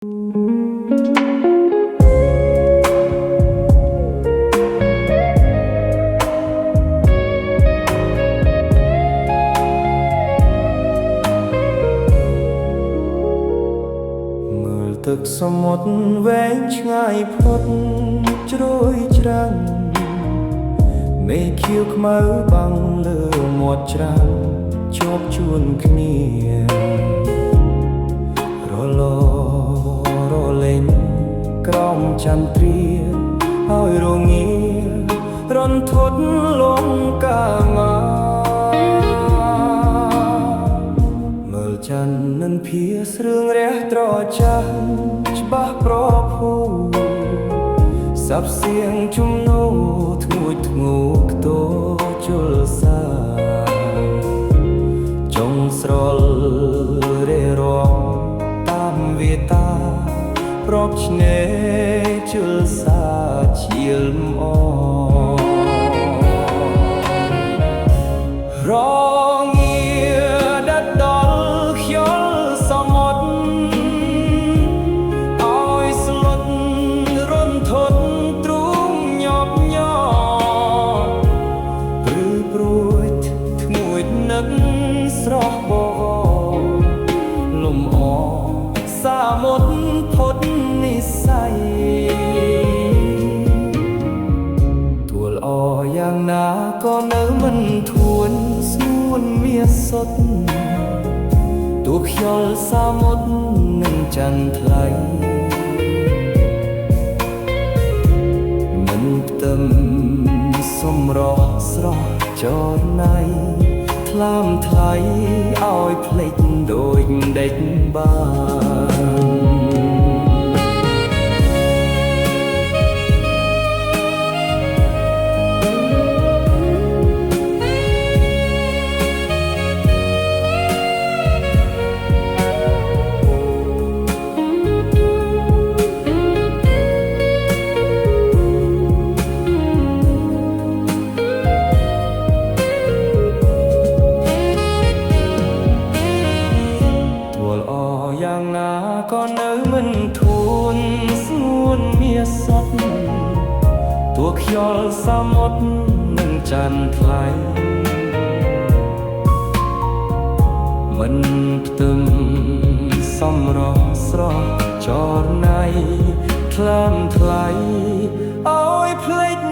ទឹកសមុទ្រវែងឆ្ងាយផុតជ្រោយច្រាំងមេឃខៀវខ្មៅបាំងលើមាត់ច្រាំងជាប់ជួនគ្នារលរលេងក្រោមចន្ទ្រាហើយរងារន្ធត់លងកាមាមើលច័ន្ទនឹងភាស្រឿងរះត្រចាស់ច្បាស់ប្រភូសាប់សៀងជំនោធ្ងួចធ្ងោខ្ទោជលសាចុងស្រលរេរងតាមវាតាប្រកឆ្នេរជលសាជាលអរស្រស់បលំអសាមុតផុតនិស័យទួលអយ៉ាងណាក៏នៅមិនធួនស្នួនមាសុតទូខ្យល់សាមុតនឹងច័ន្ទថ្លៃមិនផ្ទឹមសម្រស់ស្រស់ចរណៃថ្លើមថ្លៃឲ្យភ្លេចដូចដេកបានយ៉ាងណាក៏នៅមិនធួនស្ងួនមាសតទួខ្យល់សាមុតនឹងច័ន្ទថ្លៃមិនផ្ទឹមសម្រស់ស្រស់ចរណៃថ្លើមថ្លៃឲ្យភ្លេច